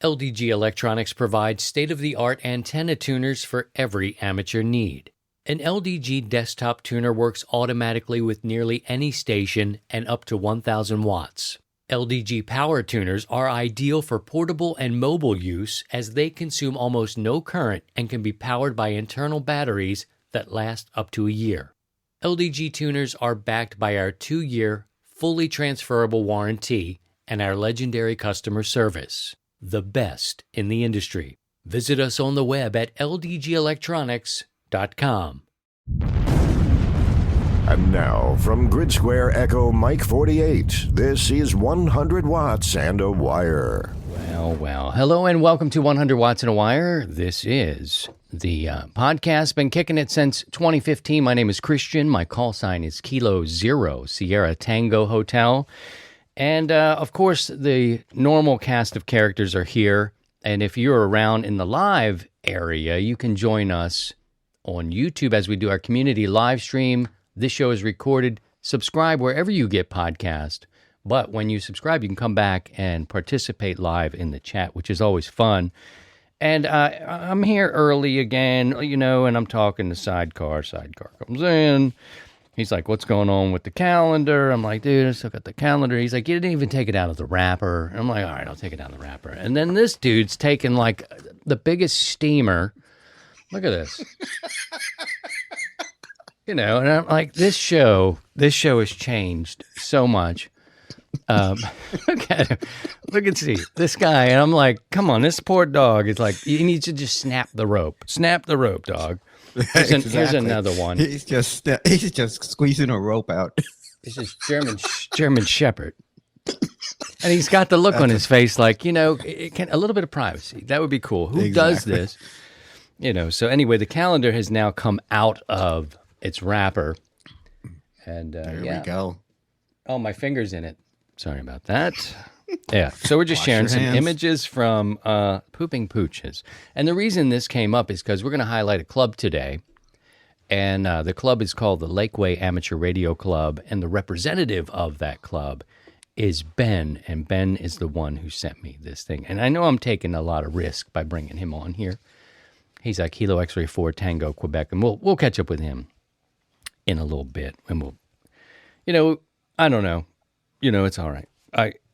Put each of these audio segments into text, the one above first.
LDG Electronics provides state-of-the-art antenna tuners for every amateur need. An LDG desktop tuner works automatically with nearly any station and up to 1,000 watts. LDG power tuners are ideal for portable and mobile use as they consume almost no current and can be powered by internal batteries that last up to a year. LDG tuners are backed by our 2-year, fully transferable warranty and our legendary customer service, the best in the industry. Visit us on the web at ldgelectronics.com. And now, from Grid Square Echo Mike 48, this is 100 Watts and a Wire. Well. Hello and welcome to 100 Watts and a Wire. This is the podcast. Been kicking it since 2015. My name is Christian. My call sign is Kilo Zero, Sierra Tango Hotel. And, of course, the normal cast of characters are here. And if you're around in the live area, you can join us on YouTube as we do our community live stream. This show is recorded. Subscribe wherever you get podcast. But when you subscribe, you can come back and participate live in the chat, which is always fun. And I'm here early again, and I'm talking to Sidecar. Sidecar comes in. He's like, what's going on with the calendar? I'm like, dude, I still got the calendar. He's like, you didn't even take it out of the wrapper. I'm like, all right, I'll take it out of the wrapper. And then this dude's taking like the biggest steamer. Look at this. And I'm like, this show has changed so much. Look at him. Look and see this guy. And I'm like, come on, this poor dog is like, you need to just snap the rope. Snap the rope, dog. Here's another one. He's just squeezing a rope out. This is German Shepherd. And he's got the look on his face like, a little bit of privacy. That would be cool. Who does this? So anyway, the calendar has now come out of its wrapper. And there we go. Oh, my finger's in it. Sorry about that. Yeah, so we're just sharing some images from Pooping Pooches. And the reason this came up is because we're going to highlight a club today. And the club is called the Lakeway Amateur Radio Club. And the representative of that club is Ben. And Ben is the one who sent me this thing. And I know I'm taking a lot of risk by bringing him on here. He's like Kilo X-Ray 4 Tango Quebec. And we'll catch up with him in a little bit. And we'll, I don't know. It's all right.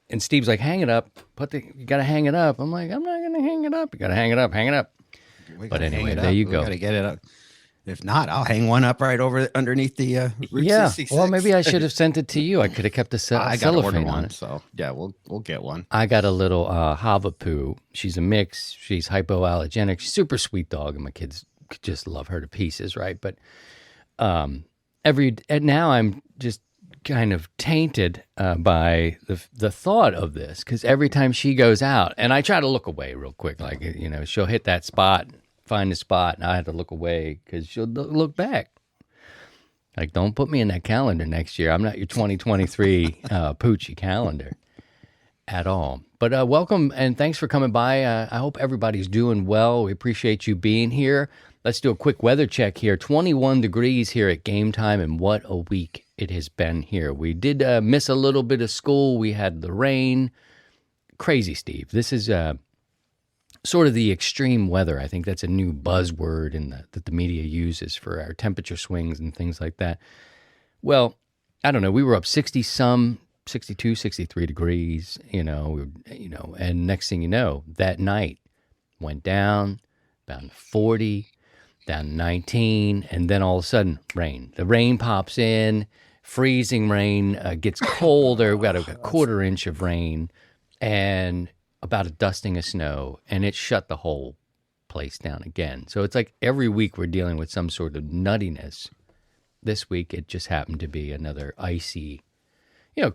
And Steve's like, hang it up. You got to hang it up. I'm like, I'm not going to hang it up. You got to hang it up. Hang it up. But anyway, there you go. We got to get it up. If not, I'll hang one up right over underneath the Route 66. Well, maybe I should have sent it to you. I could have kept the cellophane on it. So, yeah, we'll get one. I got a little Havapoo. She's a mix. She's hypoallergenic. She's a super sweet dog, and my kids just love her to pieces, right? But now I'm just kind of tainted by the thought of this, because every time she goes out, and I try to look away real quick, like, she'll hit that spot, find the spot, and I have to look away because she'll look back. Like, don't put me in that calendar next year. I'm not your 2023 Poochie calendar at all. But welcome, and thanks for coming by. I hope everybody's doing well. We appreciate you being here. Let's do a quick weather check here. 21 degrees here at game time, and what a week it has been here. We did miss a little bit of school. We had the rain. Crazy, Steve. This is sort of the extreme weather. I think that's a new buzzword that the media uses for our temperature swings and things like that. Well, I don't know. We were up 60-some, 62, 63 degrees, and next thing you know, that night went down to 40, down to 19, and then all of a sudden, rain. The rain pops in, freezing rain, gets colder. We got a quarter inch of rain and about a dusting of snow, and it shut the whole place down again. So it's like every week we're dealing with some sort of nuttiness. This week it just happened to be another icy,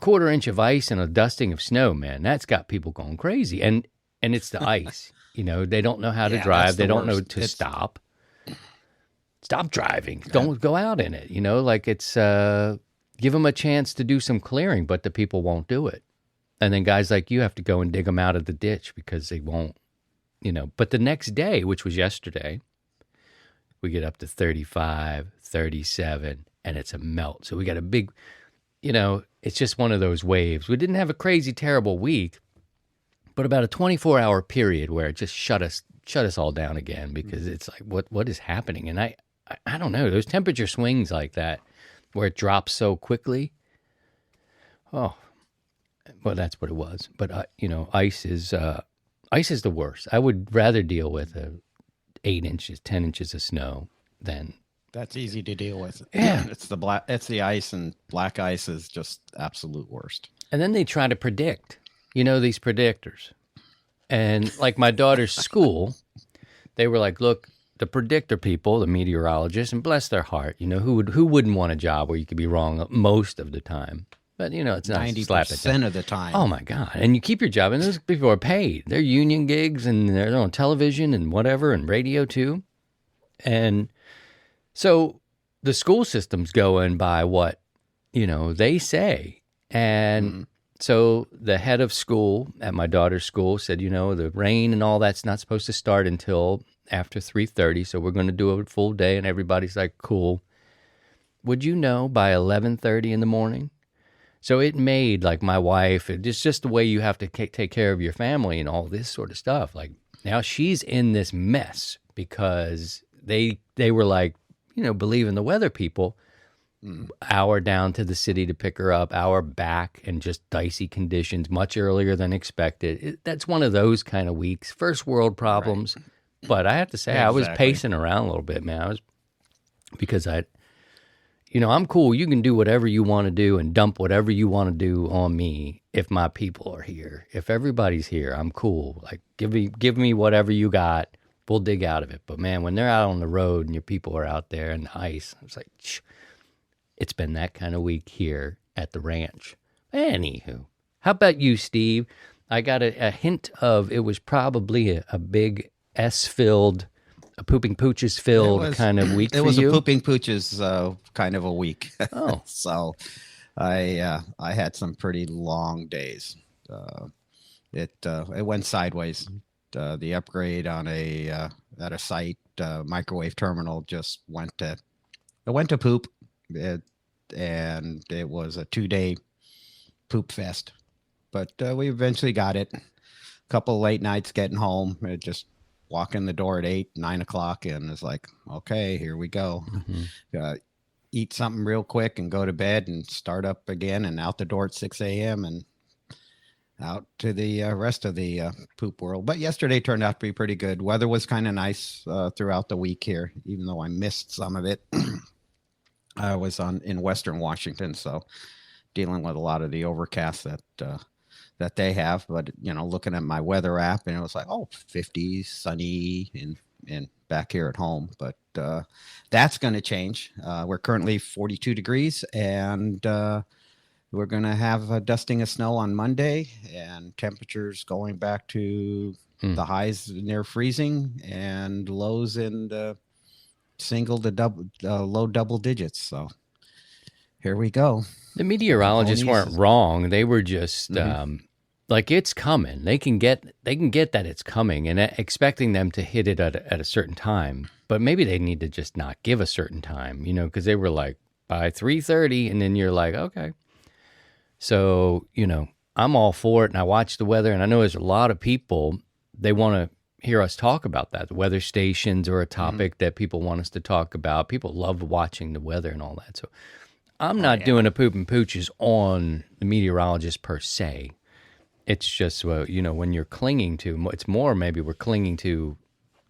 quarter inch of ice and a dusting of snow, man. That's got people going crazy. And it's the ice. They don't know how to drive. They don't know to stop. Stop driving. Don't go out in it. It's give them a chance to do some clearing, but the people won't do it. And then guys like you have to go and dig them out of the ditch because they won't, But the next day, which was yesterday, we get up to 35, 37, and it's a melt. So we got a big, it's just one of those waves. We didn't have a crazy, terrible week, but about a 24-hour period where it just shut us all down again, because it's like, what is happening? And I don't know, those temperature swings like that where it drops so quickly. Oh, well, that's what it was. But ice is the worst. I would rather deal with 8 inches, 10 inches of snow than. That's easy to deal with. Yeah. It's the ice, and black ice is just absolute worst. And then they try to predict, these predictors. And like my daughter's school, they were like, look, the predictor people, the meteorologists, and bless their heart, who wouldn't want a job where you could be wrong most of the time? But, it's not 90% of the time. Oh, my God. And you keep your job, and those people are paid. They're union gigs, and they're on television and whatever, and radio too. And so the school system's going by what, they say. And so the head of school at my daughter's school said, the rain and all that's not supposed to start until after 3:30. So we're going to do a full day. And everybody's like, cool. Would you know by 11:30 in the morning? So it made, like, my wife, it's just the way you have to take care of your family and all this sort of stuff. Like, now she's in this mess because they were like, believe in the weather people, hour down to the city to pick her up, hour back, and just dicey conditions much earlier than expected. That's one of those kind of weeks, first world problems. Right. But I have to say, yeah, I was pacing around a little bit, man. Because I'm cool. You can do whatever you want to do and dump whatever you want to do on me if my people are here. If everybody's here, I'm cool. Like, give me whatever you got. We'll dig out of it. But, man, when they're out on the road and your people are out there in the ice, it's like, it's been that kind of week here at the ranch. Anywho, how about you, Steve? I got a hint of it was probably a big S-filled, a pooping pooches filled kind of week for you. It was a pooping pooches kind of a week. Oh. So I had some pretty long days. It went sideways. The upgrade on at a site microwave terminal just went to poop. And it was a 2-day poop fest. But we eventually got it. A couple late nights getting home. Just walk in the door at 8, 9 o'clock, and it's like, okay, here we go. Mm-hmm. Eat something real quick and go to bed and start up again and out the door at 6 a.m. and out to the rest of the poop world. But yesterday turned out to be pretty good. Weather was kind of nice throughout the week here, even though I missed some of it. I was in Western Washington, so dealing with a lot of the overcast that they have. But, looking at my weather app, and it was like, 50, sunny, and back here at home. But that's going to change. We're currently 42 degrees, and we're going to have a dusting of snow on Monday, and temperatures going back to the highs near freezing and lows in the single to low double digits. So here we go. The meteorologists weren't wrong. They were just like, it's coming. They can get that it's coming, and expecting them to hit it at a certain time. But maybe they need to just not give a certain time, because they were like by 3:30, and then you're like, okay. So, I'm all for it, and I watch the weather, and I know there's a lot of people, they want to hear us talk about that. The weather stations are a topic that people want us to talk about. People love watching the weather and all that. So I'm not doing a poop and pooches on the meteorologist per se. It's just, when you're clinging to, it's more maybe we're clinging to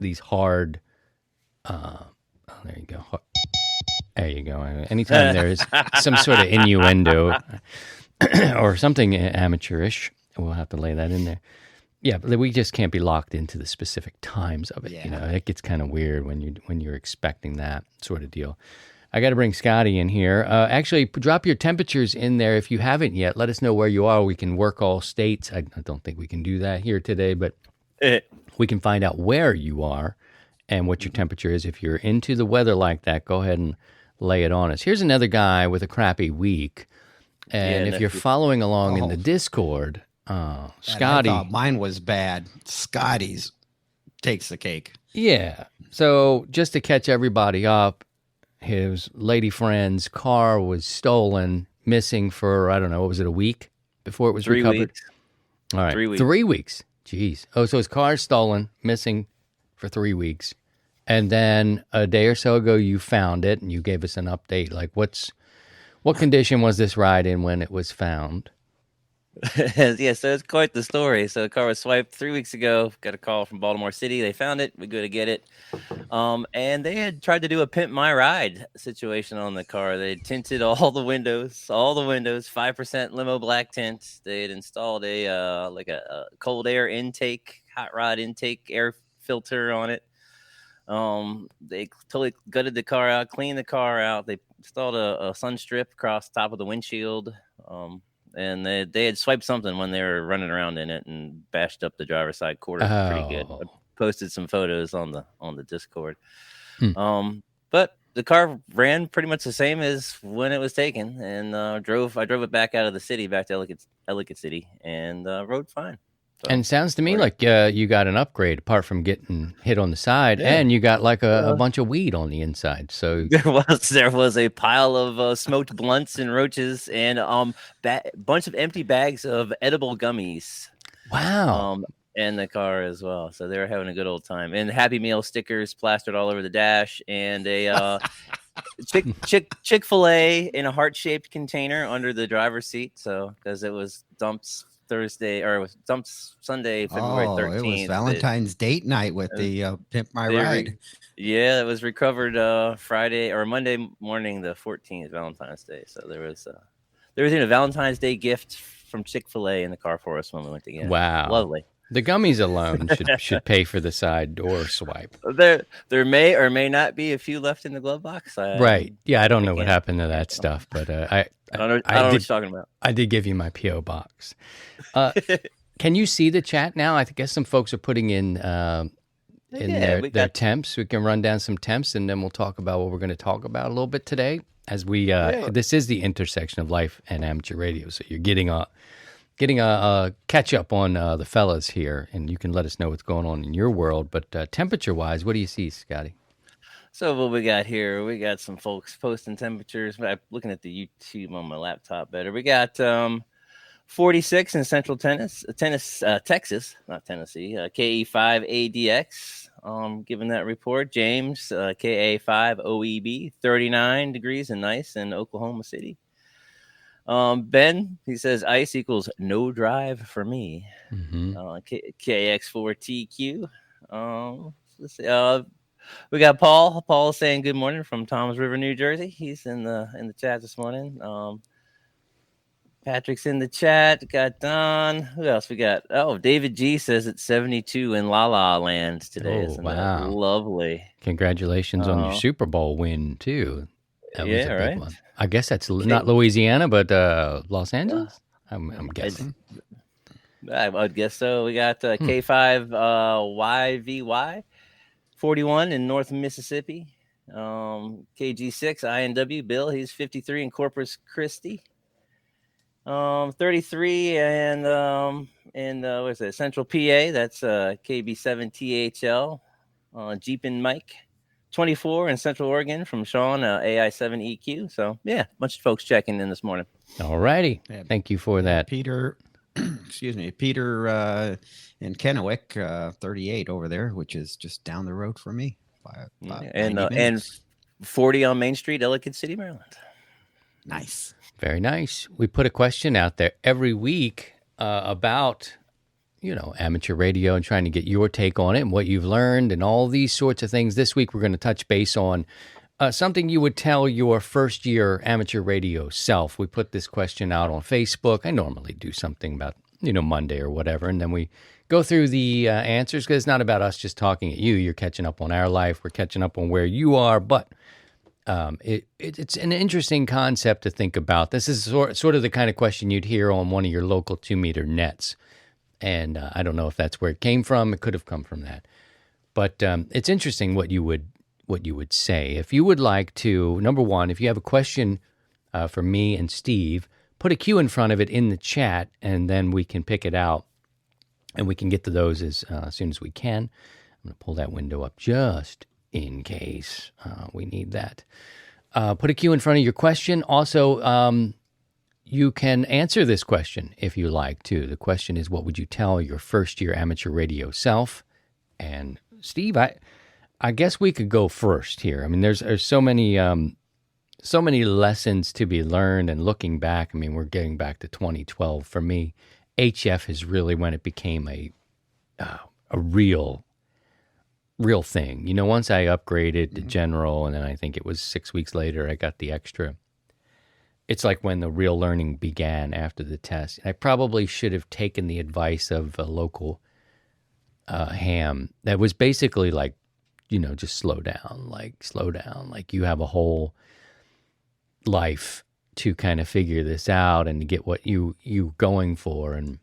these hard, there you go. There you go. Anytime there is some sort of innuendo or something amateurish, we'll have to lay that in there. Yeah, but we just can't be locked into the specific times of it. Yeah. It gets kind of weird when you're expecting that sort of deal. I got to bring Scotty in here. Actually, drop your temperatures in there if you haven't yet. Let us know where you are. We can work all states. I don't think we can do that here today, but we can find out where you are and what your temperature is. If you're into the weather like that, go ahead and lay it on us. Here's another guy with a crappy week. And if you're following along in the Discord, Scotty. I thought mine was bad. Scotty's takes the cake. Yeah. So just to catch everybody up, his lady friend's car was stolen, missing for, I don't know, what was it, a week before it was recovered? 3 weeks. All right. 3 weeks. 3 weeks. Jeez. Oh, so his car's stolen, missing for 3 weeks. And then a day or so ago, you found it and you gave us an update. Like, what condition was this ride in when it was found? Yeah, so it's quite the story. So the car was swiped 3 weeks ago. Got a call from Baltimore City. They found it. We go to get it. And they had tried to do a pimp my ride situation on the car. They had tinted all the windows, 5% limo black tint. They had installed a cold air intake, hot rod intake air filter on it. They totally gutted the car out, cleaned the car out. They installed a sun strip across the top of the windshield. And they had swiped something when they were running around in it and bashed up the driver's side quarter pretty good. I posted some photos on the Discord. But the car ran pretty much the same as when it was taken, and I drove it back out of the city, back to Ellicott City, and rode fine. So, and it sounds to me like you got an upgrade apart from getting hit on the side, and you got like a bunch of weed on the inside. So there was a pile of smoked blunts and roaches, and bunch of empty bags of edible gummies. Wow. In the car as well. So they were having a good old time. And Happy Meal stickers plastered all over the dash, and a Chick-fil-A in a heart-shaped container under the driver's seat. So because it was dumped Sunday, February 13th. It was Valentine's date night with the Pimp My Ride. Yeah, it was recovered Friday or Monday morning, the 14th, Valentine's Day. So there was even a Valentine's Day gift from Chick-fil-A in the car for us when we went to get it. Wow. Lovely. The gummies alone should pay for the side door swipe. There may or may not be a few left in the glove box. Right. Yeah, I don't know what happened to that stuff, but I don't know what you're talking about. I did give you my P.O. box. Can you see the chat now? I guess some folks are putting in their temps. We can run down some temps, and then we'll talk about what we're going to talk about a little bit today. As we this is the intersection of life and amateur radio, so you're getting a catch up on the fellas here, and you can let us know what's going on in your world. But temperature wise, what do you see, Scotty? So what we got here, we got some folks posting temperatures. I'm looking at the YouTube on my laptop better. We got 46 in Central Texas, not Tennessee. KE5ADX, giving that report. James, KA5OEB, 39 degrees and nice in Oklahoma City. Ben, he says ice equals no drive for me. KX4TQ. Let's see. We got Paul. Paul saying good morning from Toms River, New Jersey. He's in the chat this morning. Patrick's in the chat. Got Don. Who else we got? Oh, David G says it's 72 in La La Land today. Isn't that lovely? Congratulations on your Super Bowl win too. That was a big right. one. I guess that's not Louisiana, but Los Angeles. I'm guessing. I would guess so. We got K5YVY 41 in North Mississippi. KG6 INW Bill. He's 53 in Corpus Christi. 33 and what's that? Central PA. That's KB7THL. Jeep and Mike. 24 in Central Oregon from Sean, AI7EQ. So, yeah, a bunch of folks checking in this morning. All righty. Thank you for that. Peter, Peter in Kennewick, 38 over there, which is just down the road from me. And 40 on Main Street, Ellicott City, Maryland. Nice. Very nice. We put a question out there every week about amateur radio and trying to get your take on it and what you've learned and all these sorts of things. This week, we're going to touch base on something you would tell your first-year amateur radio self. We put this question out on Facebook. I normally do something about, Monday or whatever, and then we go through the answers because it's not about us just talking at you. You're catching up on our life. We're catching up on where you are, but it's an interesting concept to think about. This is sort of the kind of question you'd hear on one of your local 2-meter nets. And I don't know if that's where it came from. It could have come from that. But it's interesting what you would say. If you would like to, number one, if you have a question for me and Steve, put a Q in front of it in the chat, and then we can pick it out, and we can get to those as soon as we can. I'm going to pull that window up just in case we need that. Put a Q in front of your question. Also, you can answer this question if you like to. The question is, what would you tell your first year amateur radio self? And Steve, I guess we could go first here. I mean, there's so many lessons to be learned, and looking back, I mean, we're getting back to 2012 for me. HF is really when it became a real thing. You know, once I upgraded to general, and then I think it was 6 weeks later I got the extra. It's like when the real learning began after the test. I probably should have taken the advice of a local ham that was basically like, you know, just slow down. Like you have a whole life to kind of figure this out and to get what you going for. And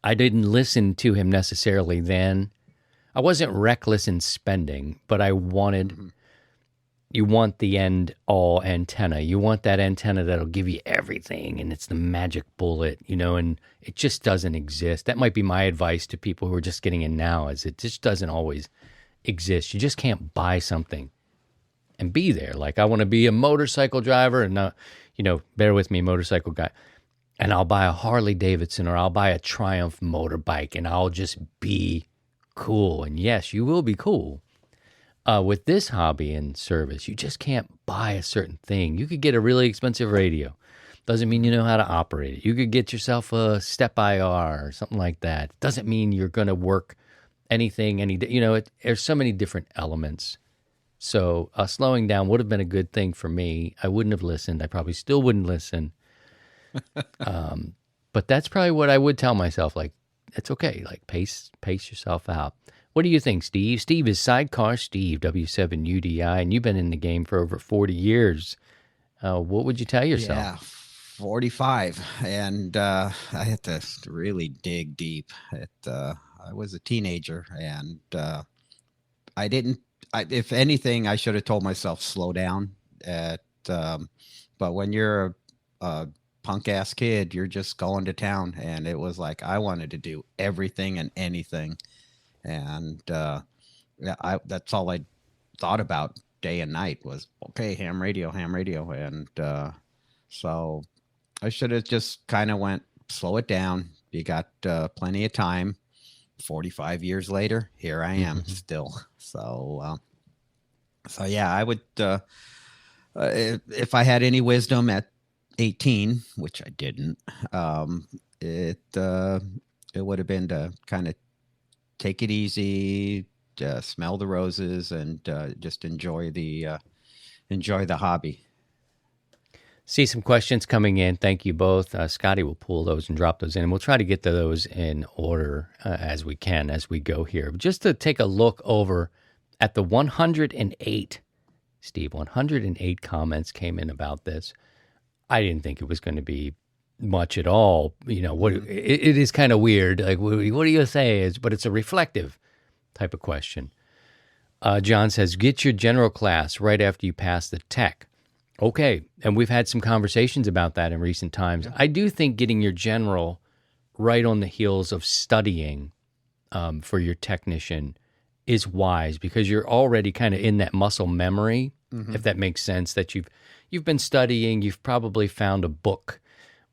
I didn't listen to him necessarily then. I wasn't reckless in spending, but I wanted, you want the end all antenna. You want that antenna that'll give you everything, and it's the magic bullet, you know, and it just doesn't exist. That might be my advice to people who are just getting in now, is it just doesn't always exist. You just can't buy something and be there. Like, I want to be a motorcycle driver, and not, you know, bear with me, motorcycle guy, and I'll buy a Harley Davidson or I'll buy a Triumph motorbike and I'll just be cool. And yes, you will be cool. With this hobby and service, you just can't buy a certain thing. You could get a really expensive radio. Doesn't mean you know how to operate it. You could get yourself a step IR or something like that. Doesn't mean you're going to work anything, you know, there's so many different elements. So slowing down would have been a good thing for me. I wouldn't have listened. I probably still wouldn't listen. But that's probably what I would tell myself. Like, it's okay. Like, pace yourself out. What do you think, Steve? Steve is Sidecar Steve, W7UDI, and you've been in the game for over 40 years. What would you tell yourself? Yeah, 45. And I had to really dig deep. I was a teenager, and if anything, I should have told myself, slow down. But when you're a punk-ass kid, you're just going to town. And it was like I wanted to do everything and anything. And that's all I thought about day and night was, okay, ham radio. And so I should have just kind of went, slow it down. You got plenty of time. 45 years later, here I am still. So yeah, I would, if I had any wisdom at 18, which I didn't, it would have been to kind of take it easy, smell the roses, and just enjoy the hobby. See some questions coming in. Thank you both. Scotty will pull those and drop those in, and we'll try to get to those in order as we can as we go here. Just to take a look over at the 108, Steve, 108 comments came in about this. I didn't think it was going to be much at all. You know, it is kind of weird. Like, what do you say? But it's a reflective type of question. John says, get your general class right after you pass the tech. Okay, and we've had some conversations about that in recent times. Yeah. I do think getting your general right on the heels of studying for your technician is wise, because you're already kind of in that muscle memory, if that makes sense, that you've been studying. You've probably found a book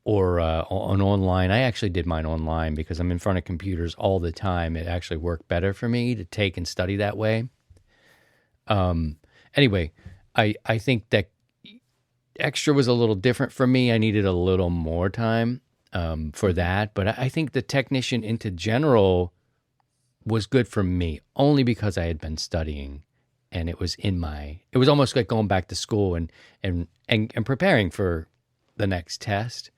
or on online. I actually did mine online because I'm in front of computers all the time. It actually worked better for me to take and study that way. Anyway, I think that extra was a little different for me. I needed a little more time for that. But I think the technician into general was good for me only because I had been studying, and it was it was almost like going back to school and preparing for the next test.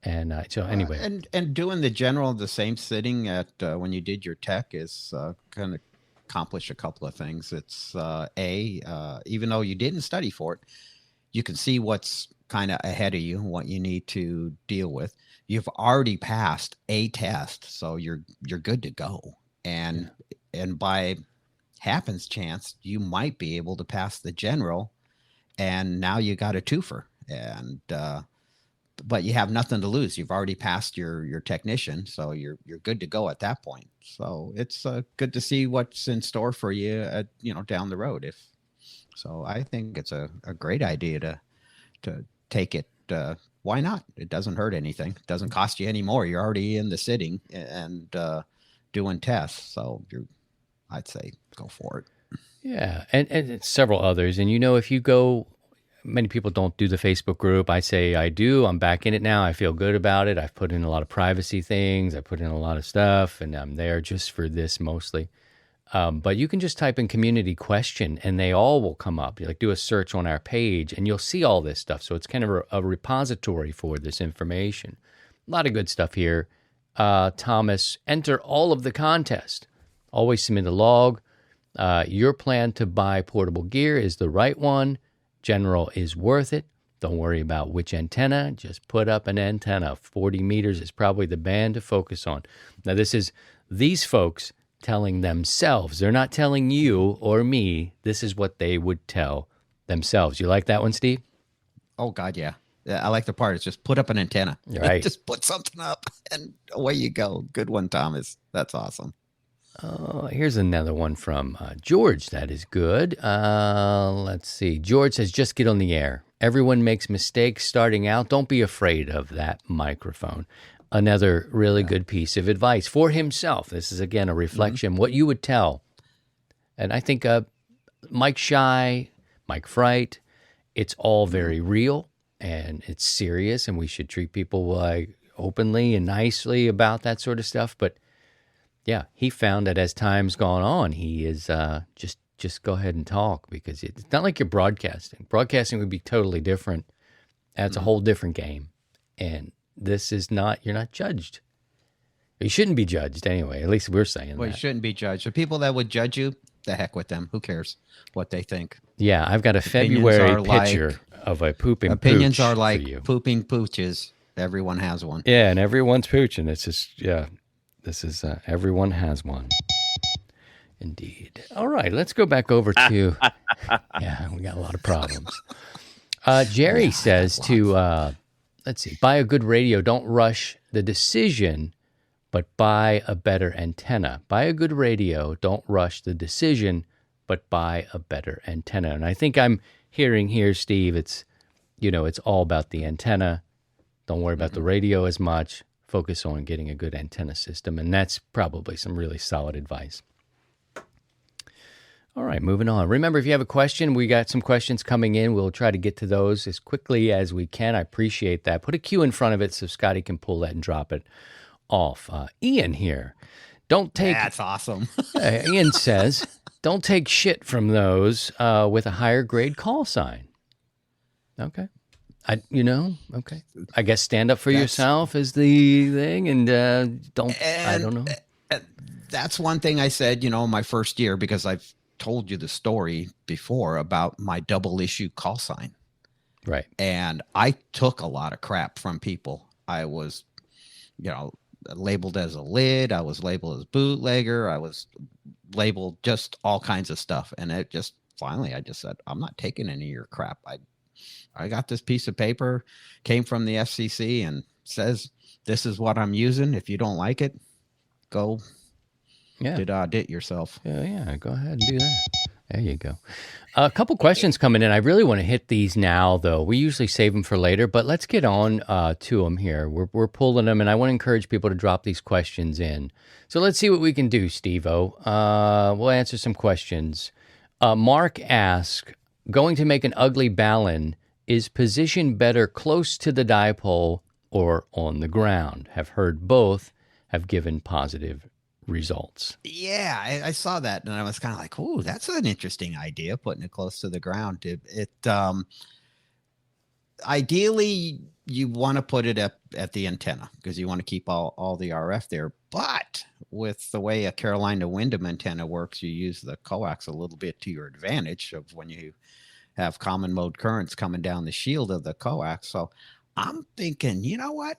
And so anyway. And doing the general the same sitting at when you did your tech is kind of accomplish a couple of things. It's even though you didn't study for it, you can see what's kind of ahead of you, what you need to deal with. You've already passed a test, so you're good to go. And by happenstance, you might be able to pass the general, and now you got a twofer. And but you have nothing to lose. You've already passed your technician, so you're good to go at that point. So it's good to see what's in store for you down the road. So I think it's a great idea to take it why not? It doesn't hurt anything. It doesn't cost you any more. You're already in the sitting and doing tests. So I'd say go for it. Yeah, and several others. And, if you go, many people don't do the Facebook group. I say I do. I'm back in it now. I feel good about it. I've put in a lot of privacy things. I put in a lot of stuff, and I'm there just for this mostly. But you can just type in community question, and they all will come up. You do a search on our page, and you'll see all this stuff. So it's kind of a repository for this information. A lot of good stuff here. Thomas, enter all of the contest. Always submit a log. Your plan to buy portable gear is the right one. General is worth it. Don't worry about which antenna. Just put up an antenna. 40 meters is probably the band to focus on. Now, this is these folks telling themselves. They're not telling you or me. This is what they would tell themselves. You like that one, Steve? Oh, God, yeah. I like the part. It's just put up an antenna. Right. Just put something up, and away you go. Good one, Thomas. That's awesome. Here's another one from George. That is good. Let's see. George says, just get on the air. Everyone makes mistakes starting out. Don't be afraid of that microphone. Another really good piece of advice for himself. This is, again, a reflection. What you would tell. And I think Mike Shy, Mike Fright, it's all very real and it's serious, and we should treat people openly and nicely about that sort of stuff. But yeah, he found that as time's gone on, he is just go ahead and talk, because it's not like you're broadcasting. Broadcasting would be totally different. That's a whole different game. And this is not, you're not judged. You shouldn't be judged anyway. At least we're saying Well, that. you shouldn't be judged. The people that would judge you, the heck with them. Who cares what they think? Yeah, I've got a Opinions February are picture of a pooping Opinions pooch are for like you. pooping pooches. Everyone has one. Yeah, and everyone's pooching. It's just, this is, everyone has one. Indeed. All right, let's go back over to, we got a lot of problems. Jerry says to, let's see, buy a good radio. Don't rush the decision, but buy a better antenna. Buy a good radio. Don't rush the decision, but buy a better antenna. And I think I'm hearing here, Steve, it's all about the antenna. Don't worry about the radio as much. Focus on getting a good antenna system. And that's probably some really solid advice. All right, moving on. Remember, if you have a question, we got some questions coming in. We'll try to get to those as quickly as we can. I appreciate that. Put a Q in front of it so Scotty can pull that and drop it off. Ian here. That's awesome. Ian says, don't take shit from those with a higher grade call sign. Okay. Okay. I guess stand up for yourself is the thing, and I don't know. That's one thing I said, my first year, because I've told you the story before about my double issue call sign. Right. And I took a lot of crap from people. I was, labeled as a lid. I was labeled as bootlegger. I was labeled just all kinds of stuff. And it just, finally, I just said, I'm not taking any of your crap. I got this piece of paper, came from the FCC, and says, this is what I'm using. If you don't like it, go dit yourself. Yeah, go ahead and do that. There you go. A couple questions coming in. I really want to hit these now, though. We usually save them for later, but let's get on to them here. We're pulling them, and I want to encourage people to drop these questions in. So let's see what we can do, Steve-O. We'll answer some questions. Mark asks, going to make an ugly balun, is position better close to the dipole or on the ground? Have heard both have given positive results. Yeah, I saw that, and I was kind of like, "Ooh, that's an interesting idea, putting it close to the ground." Ideally, you want to put it at the antenna because you want to keep all the RF there. But with the way a Carolina Windham antenna works, you use the coax a little bit to your advantage of when you have common mode currents coming down the shield of the coax. So I'm thinking, you know what?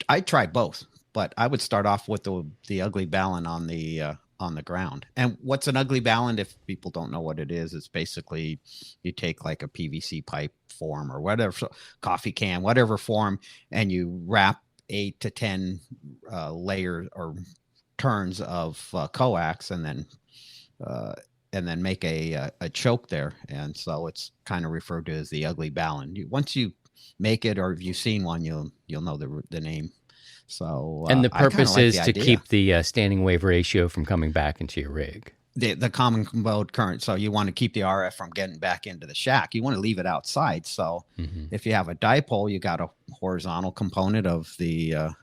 I tried both. But I would start off with the ugly balun on the ground. And what's an ugly balun? If people don't know what it is, it's basically you take like a PVC pipe form or whatever, so coffee can, whatever form, and you wrap 8 to 10 layers or turns of coax, and then make a choke there. And so it's kind of referred to as the ugly balun. Once you make it, or if you've seen one, you'll know the name. So and the purpose is to idea. keep the standing wave ratio from coming back into your rig. The common mode current. So you want to keep the RF from getting back into the shack. You want to leave it outside. So if you have a dipole, you got a horizontal component of your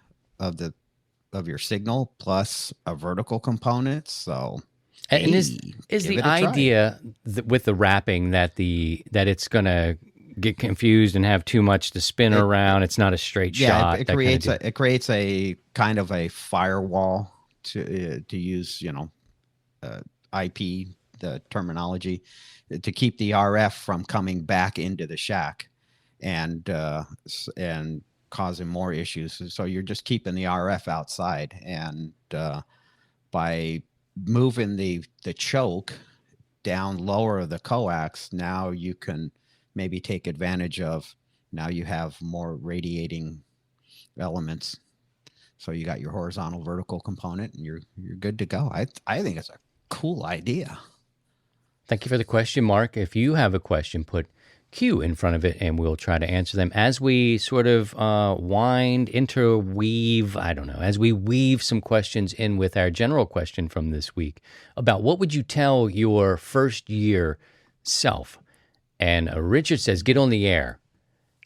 signal plus a vertical component. So and is the idea with the wrapping that it's going to get confused and have too much to spin around? It's not a straight shot. It creates a kind of a firewall to use, IP, the terminology, to keep the RF from coming back into the shack and causing more issues. So you're just keeping the RF outside, and by moving the choke down lower of the coax, now you can maybe take advantage of, now you have more radiating elements. So you got your horizontal vertical component, and you're good to go. I think it's a cool idea. Thank you for the question, Mark. If you have a question, put Q in front of it, and we'll try to answer them as we sort of as we weave some questions in with our general question from this week about what would you tell your first year self? And Richard says, get on the air.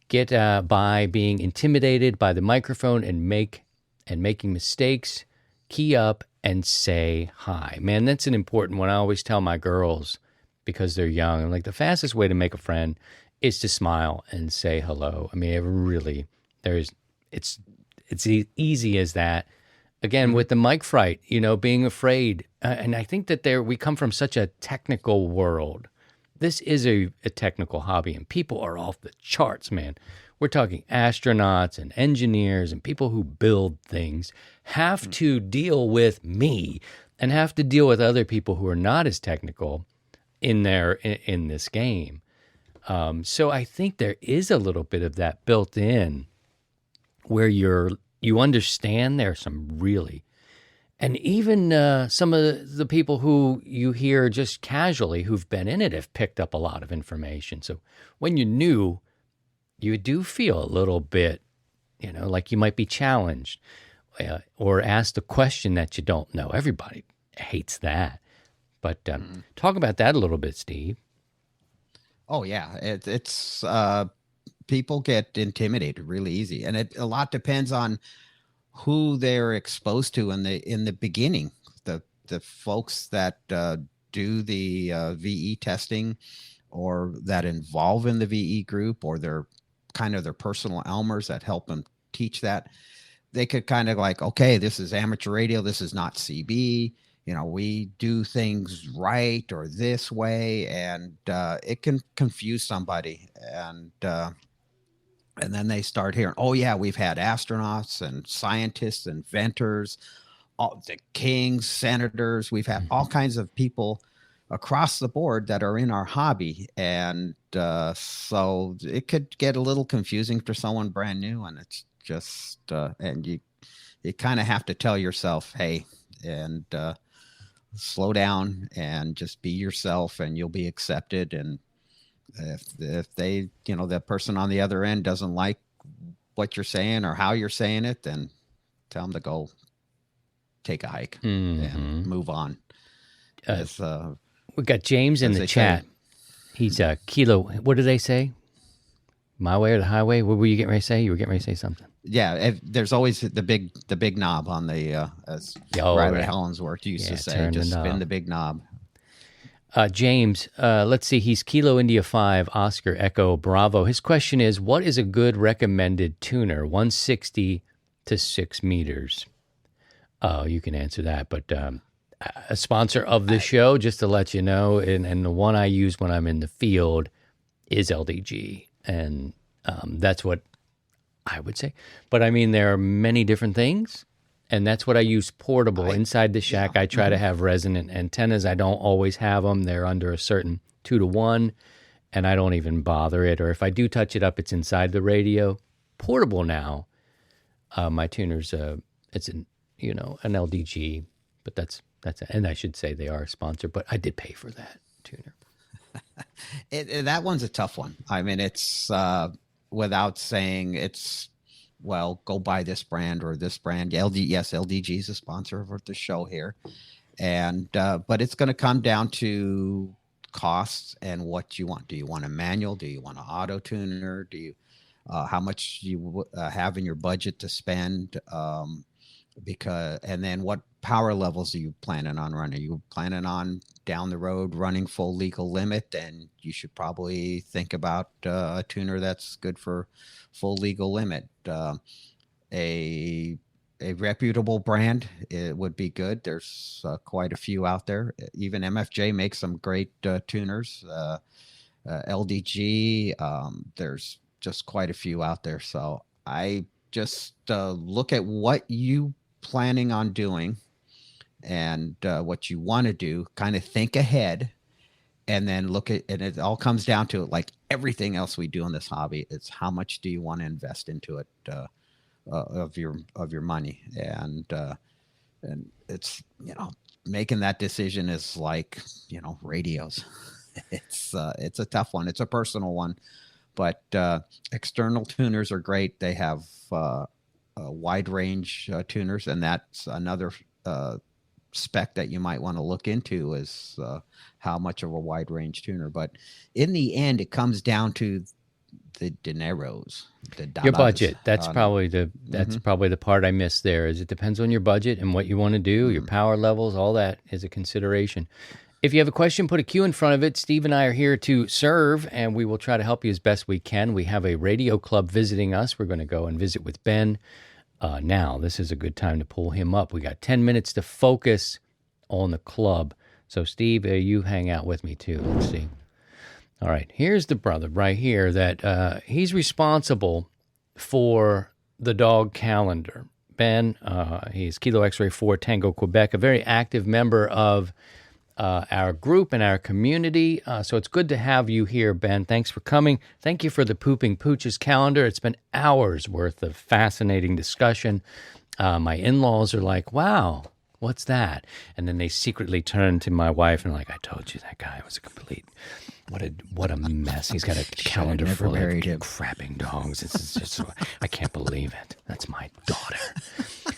Get by being intimidated by the microphone and making mistakes. Key up and say hi. Man, that's an important one. I always tell my girls, because they're young, I'm like, the fastest way to make a friend is to smile and say hello. I mean, it really, it's easy as that. Again, with the mic fright, being afraid. And I think that we come from such a technical world. This is a technical hobby, and people are off the charts, man. We're talking astronauts and engineers and people who build things have to deal with me and have to deal with other people who are not as technical in this game. So I think there is a little bit of that built in, where you understand there are some really, and even some of the people who you hear just casually who've been in it have picked up a lot of information. So when you're new, you do feel a little bit, like you might be challenged or asked a question that you don't know. Everybody hates that. But talk about that a little bit, Steve. Oh, yeah. It's people get intimidated really easy. And a lot depends on who they're exposed to in the beginning. The folks that do the VE testing, or that involve in the VE group, or they're kind of their personal Elmers that help them teach that, they could kind of like, okay, this is amateur radio. This is not CB. We do things right or this way, and it can confuse somebody. And then they start hearing, oh yeah, we've had astronauts and scientists, inventors, all the kings, senators. We've had all kinds of people across the board that are in our hobby. And so it could get a little confusing for someone brand new. And it's just, and you kind of have to tell yourself, hey, and slow down and just be yourself, and you'll be accepted. And if they, the person on the other end doesn't like what you're saying or how you're saying it, then tell them to go take a hike and move on. We got James in the chat. Say, he's a kilo. What do they say? My way or the highway? What were you getting ready to say? You were getting ready to say something. Yeah, there's always the big knob on the as Riley Helensworth used to say, just spin the big knob. James, let's see. He's Kilo India 5 Oscar Echo Bravo. His question is, what is a good recommended tuner? 160 to 6 meters. Oh, you can answer that, but a sponsor of the show, just to let you know, and the one I use when I'm in the field is LDG, and that's what I would say. But I mean, there are many different things, and that's what I use portable. Inside the shack, I try to have resonant antennas. I don't always have them. They're under a certain 2-to-1, and I don't even bother it. Or if I do touch it up, it's inside the radio. Portable now, my tuner's, it's an LDG, but that's it. And I should say they are a sponsor, but I did pay for that tuner. That one's a tough one. I mean, it's without saying it's, well, go buy this brand or this brand. LDG is a sponsor of the show here. And, but it's going to come down to costs and what you want. Do you want a manual? Do you want an auto tuner? Do you, how much you have in your budget to spend? And then what power levels are you planning on running? Are you planning on down the road running full legal limit? Then you should probably think about a tuner that's good for full legal limit. A reputable brand, it would be good. There's quite a few out there. Even MFJ makes some great tuners. LDG, there's just quite a few out there. So I just look at what you planning on doing and what you want to do, kind of think ahead, and then look at, and it all comes down to it, like everything else we do in this hobby. It's how much do you want to invest into it of your money, and it's, you know, making that decision is like, you know, radios. It's a tough one. It's a personal one, but external tuners are great. They have a wide range tuners, and that's another spec that you might want to look into is how much of a wide range tuner. But in the end, it comes down to the dineros, your budget. That's probably the part I missed there. Is it depends on your budget and what you want to do, your power levels, all that is a consideration. If you have a question, put a Q in front of it. Steve and I are here to serve, and we will try to help you as best we can. We have a radio club visiting us. We're going to go and visit with Ben. Now, this is a good time to pull him up. We got 10 minutes to focus on the club. So, Steve, you hang out with me, too. Let's see. All right, here's the brother right here that he's responsible for the dog calendar. Ben, he's Kilo X-Ray 4 Tango Quebec, a very active member of our group and our community. So it's good to have you here, Ben. Thanks for coming. Thank you for the Pooping Pooches calendar. It's been hours worth of fascinating discussion. My in-laws are like, wow, what's that? And then they secretly turn to my wife and like, I told you that guy was a complete... What a mess. He's got a calendar full of crapping dogs. It's just, I can't believe it. That's my daughter.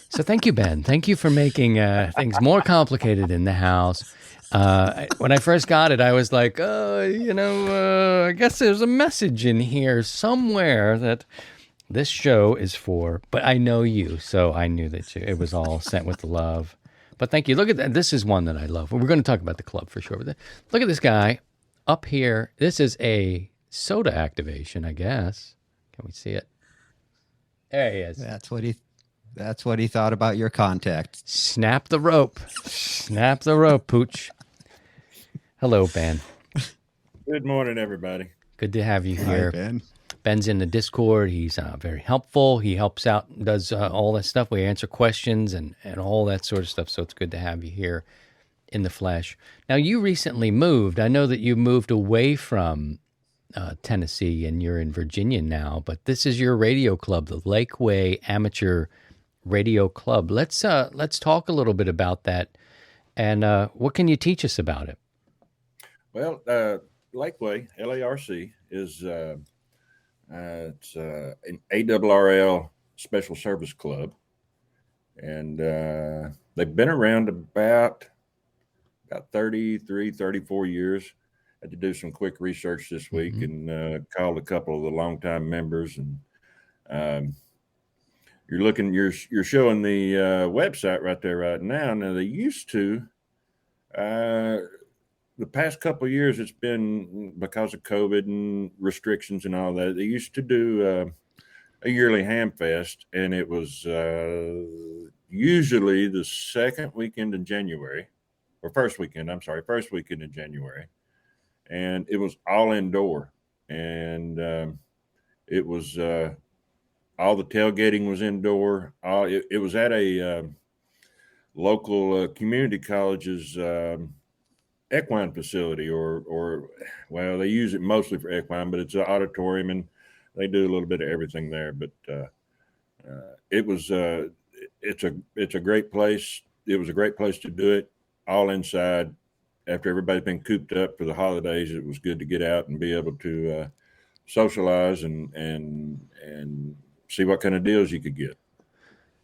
So thank you, Ben. Thank you for making things more complicated in the house. When I first got it, I was like, I guess there's a message in here somewhere that this show is for. But I know you, so I knew that it was all sent with love. But thank you. Look at that. This is one that I love. We're going to talk about the club for sure. But look at this guy. Up here, this is a soda activation, I guess. Can we see it? There he is. That's what he thought about your contact. Snap the rope. Snap the rope, Pooch. Hello, Ben. Good morning, everybody. Good to have you here. Hi, Ben. Ben's in the Discord. He's very helpful. He helps out, does all that stuff. We answer questions and all that sort of stuff. So it's good to have you here in the flesh. Now, you recently moved. I know that you moved away from Tennessee and you're in Virginia now, but this is your radio club, the Lakeway Amateur Radio Club. Let's talk a little bit about that, and what can you teach us about it? Well, Lakeway, LARC, is it's an ARRL special service club, and they've been around about 33, 34 years. Had to do some quick research this week and called a couple of the longtime members, and you're showing the website right there right now. Now they used to, the past couple of years, it's been because of COVID and restrictions and all that. They used to do a yearly ham fest, and it was usually the second weekend in January. Or first weekend in January. And it was all indoor. And it was all the tailgating was indoor. It was at a local community college's equine facility, or they use it mostly for equine, but it's an auditorium and they do a little bit of everything there. But it's a great place. It was a great place to do it. All inside. After everybody's been cooped up for the holidays, it was good to get out and be able to socialize and see what kind of deals you could get.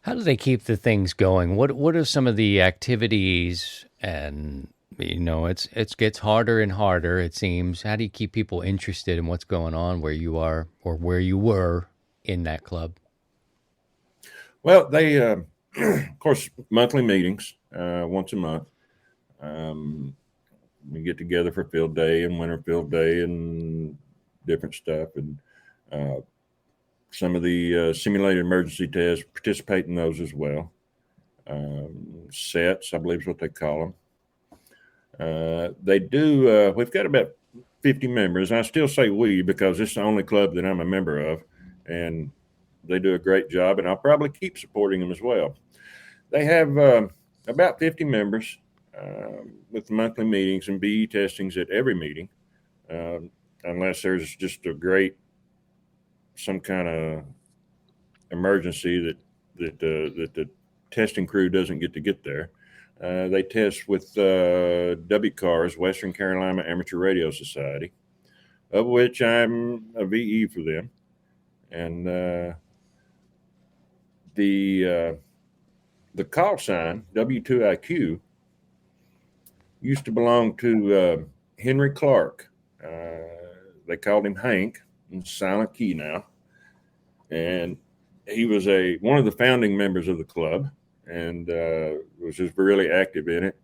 How do they keep the things going? What are some of the activities? And it gets harder and harder, it seems. How do you keep people interested in what's going on where you are or where you were in that club? Well, they of course monthly meetings once a month. We get together for field day and winter field day and different stuff, and some of the simulated emergency tests, participate in those as well. Sets, I believe is what they call them. They do, we've got about 50 members. I still say we because it's the only club that I'm a member of, and they do a great job, and I'll probably keep supporting them as well. They have about 50 members with monthly meetings and BE testings at every meeting, unless there's just some kind of emergency that the testing crew doesn't get there. They test with WCARS, Western Carolina Amateur Radio Society, of which I'm a VE for them. And the call sign, W2IQ, used to belong to Henry Clark. They called him Hank, in silent key now. And he was one of the founding members of the club, and was just really active in it.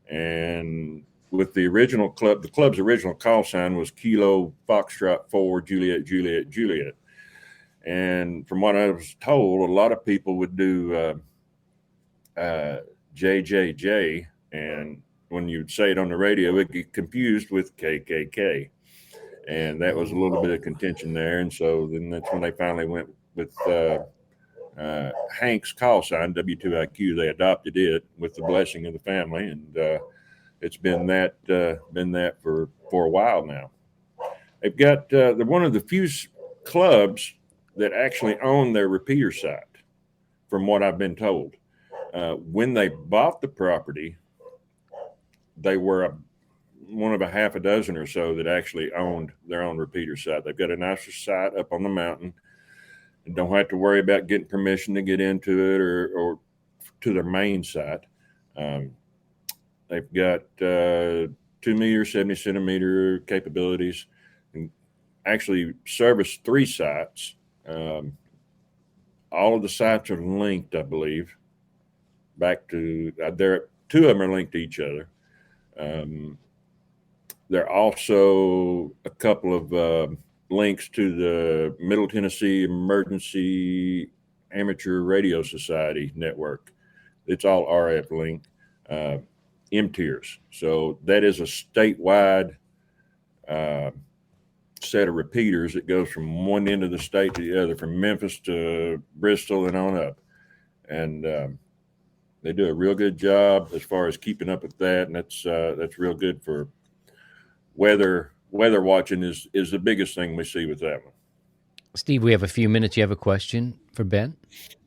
And with the original club, the club's original call sign was Kilo Foxtrot 4 Juliet Juliet Juliet. And from what I was told, a lot of people would do JJJ, and when you'd say it on the radio, it would get confused with KKK. And that was a little bit of contention there. And so then that's when they finally went with Hank's call sign, W2IQ. They adopted it with the blessing of the family. And it's been that for a while now. They've got, they're one of the few clubs that actually own their repeater site, from what I've been told. When they bought the property, they were one of a half a dozen or so that actually owned their own repeater site. They've got a nicer site up on the mountain and don't have to worry about getting permission to get into it or to their main site. They've got 2 meter, 70 centimeter capabilities, and actually service 3 sites. All of the sites are linked, I believe, back to there. 2 of them are linked to each other. There are also a couple of links to the Middle Tennessee Emergency Amateur Radio Society network. It's all RF linked, M-tiers. So that is a statewide set of repeaters that goes from one end of the state to the other, from Memphis to Bristol and on up. And they do a real good job as far as keeping up with that, and that's real good for weather watching is the biggest thing we see with that one. Steve, we have a few minutes. You have a question for Ben?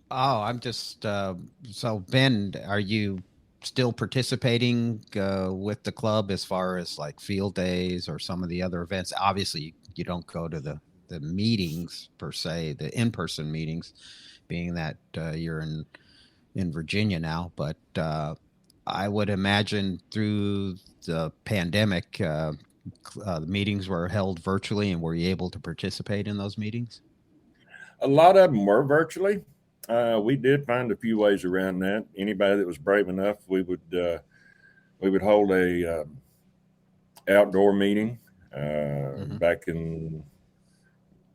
Oh, I'm just so Ben, are you still participating with the club as far as like field days or some of the other events? Obviously, you don't go to the meetings per se, the in-person meetings, being that you're in Virginia now. But I would imagine through the pandemic, the meetings were held virtually, and were you able to participate in those meetings? A lot of them were virtually. We did find a few ways around that. Anybody that was brave enough, we would hold a outdoor meeting back in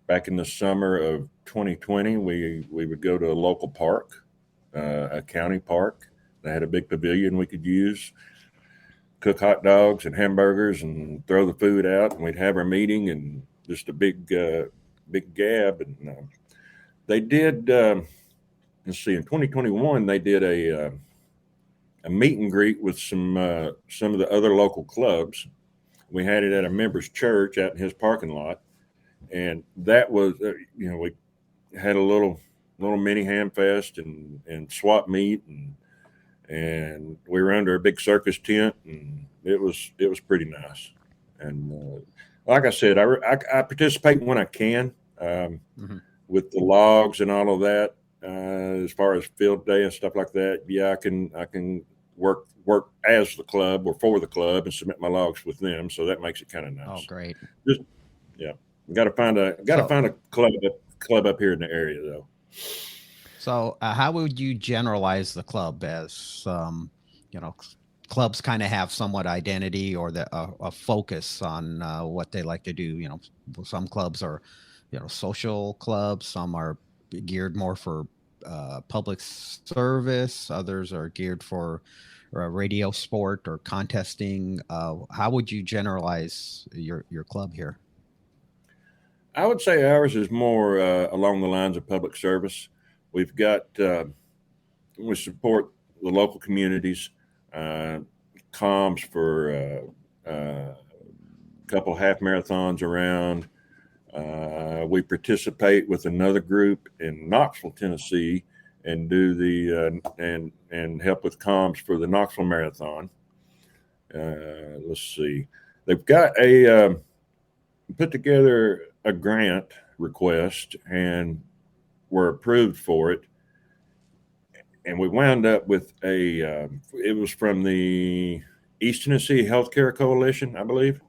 the summer of 2020. We would go to a local park, a county park. They had a big pavilion we could use, cook hot dogs and hamburgers and throw the food out, and we'd have our meeting and just a big gab. And they did, let's see, in 2021, they did a meet and greet with some of the other local clubs. We had it at a member's church out in his parking lot. And that was, we had a little mini ham fest and swap meet, and we were under a big circus tent, and it was pretty nice. And like I said, I participate when I can with the logs and all of that. As far as field day and stuff like that, yeah, I can work as the club or for the club and submit my logs with them. So that makes it kind of nice. Oh, great. Just yeah, got to find a club up here in the area though. So how would you generalize the club as clubs kind of have somewhat identity or a focus on what they like to do. Some clubs are, social clubs. Some are geared more for public service. Others are geared for radio sport or contesting. How would you generalize your club here? I would say ours is more along the lines of public service. We've got we support the local communities. Comms for a couple half marathons around. We participate with another group in Knoxville, Tennessee, and do the and help with comms for the Knoxville Marathon. Let's see, they've got put together a grant request and were approved for it. And we wound up with it was from the East Tennessee Healthcare Coalition, I believe,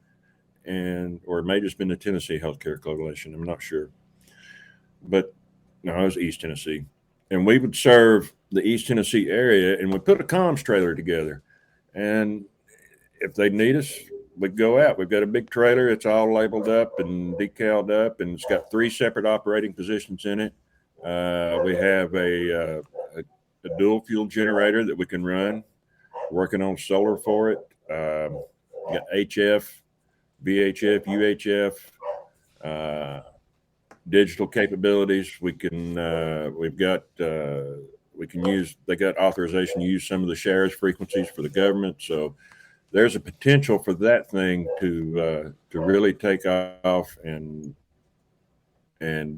or it may have just been the Tennessee Healthcare Coalition. I'm not sure. But no, it was East Tennessee. And we would serve the East Tennessee area, and we put a comms trailer together. And if they need us, we'd go out. We've got a big trailer. It's all labeled up and decaled up, and it's got 3 separate operating positions in it. We have a dual fuel generator that we can run, working on solar for it. Got HF, VHF, UHF, digital capabilities. We can use, they got authorization to use some of the shares frequencies for the government. So there's a potential for that thing to really take off and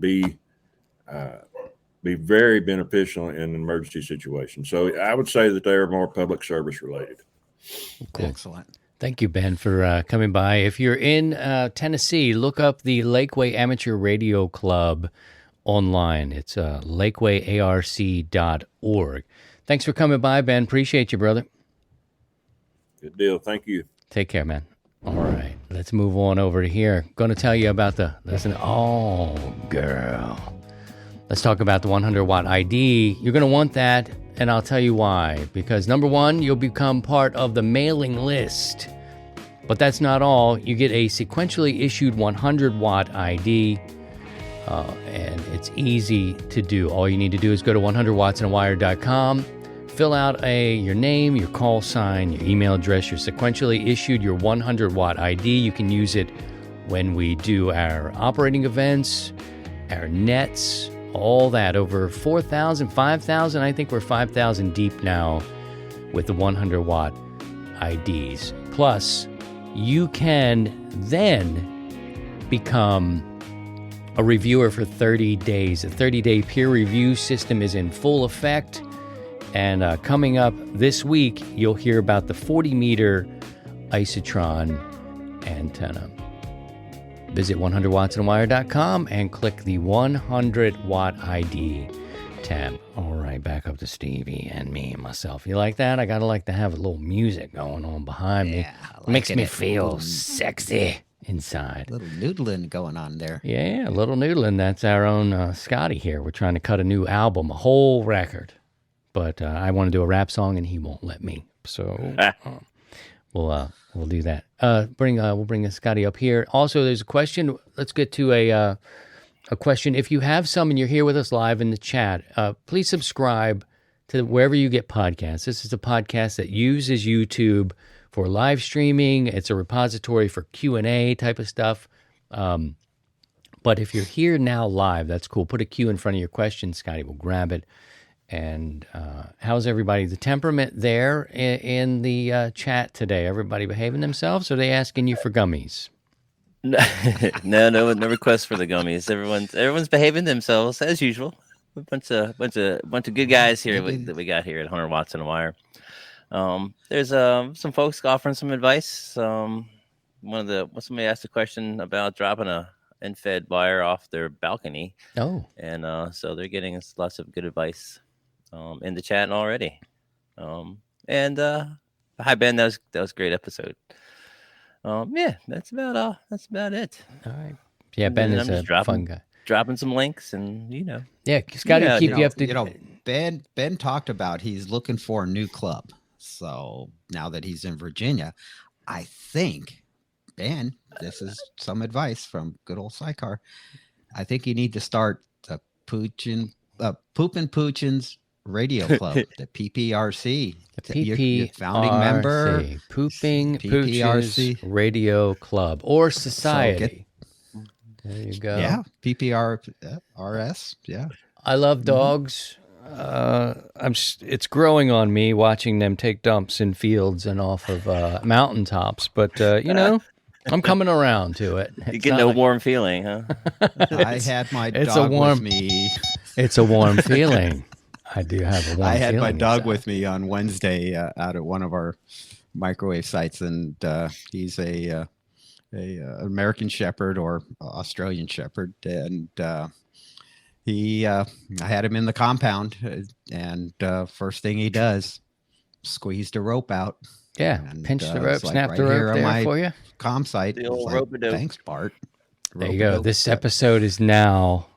be very beneficial in an emergency situation. So I would say that they are more public service related. Cool. Excellent. Thank you, Ben, for coming by. If you're in Tennessee, look up the Lakeway Amateur Radio Club online. It's lakewayarc.org. Thanks for coming by, Ben. Appreciate you, brother. Good deal. Thank you. Take care, man. All right, let's move on over to here. Going to tell you about let's talk about the 100-watt ID. You're going to want that, and I'll tell you why. Because number one, you'll become part of the mailing list. But that's not all. You get a sequentially issued 100-watt ID, and it's easy to do. All you need to do is go to 100wattsandawire.com, fill out your name, your call sign, your email address, your sequentially issued, your 100-watt ID. You can use it when we do our operating events, our nets, all that. Over 4,000, 5,000. I think we're 5,000 deep now with the 100-watt IDs. Plus, you can then become a reviewer for 30 days. A 30-day peer review system is in full effect. And coming up this week, you'll hear about the 40-meter Isotron antenna. Visit 100wattsandawire.com and click the 100-watt ID tab. All right, back up to Stevie and me and myself. You like that? I gotta like to have a little music going on behind me. Makes me feel sexy inside. A little noodling going on there. Yeah, a little noodling. That's our own Scotty here. We're trying to cut a new album, a whole record. But I want to do a rap song, and he won't let me. So we'll do that. We'll bring Scotty up here. Also, there's a question. Let's get to a question. If you have some and you're here with us live in the chat, please subscribe to wherever you get podcasts. This is a podcast that uses YouTube for live streaming. It's a repository for Q&A type of stuff. But if you're here now live, that's cool. Put a Q in front of your question. Scotty will grab it. And how's everybody? The temperament there in the chat today? Everybody behaving themselves? Or are they asking you for gummies? No requests for the gummies. Everyone's behaving themselves as usual. A bunch of good guys here that we got here at 100 Watts and a Wire. There's some folks offering some advice. somebody asked a question about dropping a end-fed wire off their balcony. Oh, And so they're getting us lots of good advice in the chat already. And hi Ben, that was a great episode. Yeah, that's about it. all right. Yeah, Ben And is I'm a just fun guy. Dropping some links, and Yeah, Scotty, Yeah, keep you up to. You know, Ben talked about he's looking for a new club. So now that he's in Virginia, I think, Ben, this is some advice from good old Sycar. I think you need to start the Poopin' Poochin's Radio Club, the PPRC. The Your founding member, Pooping PPRC Pooches Radio Club or Society. There you go. Yeah, PPRS. Yeah. I love dogs. It's growing on me watching them take dumps in fields and off of mountaintops. But I'm coming around to it. you get no warm feeling, huh? I had my dog with me. It's a warm feeling. I do have a warm feeling. I had my dog inside. with me on Wednesday out at one of our microwave sites, and he's a American Shepherd or Australian Shepherd, and I had him in the compound, and first thing he does, squeezed a rope out. Yeah, and, pinch the rope, it's snap right the here rope on there my for you. comm site. The It's old like, rope-a-dope. thanks, Bart. There you go. Rope-a-dope. This episode is now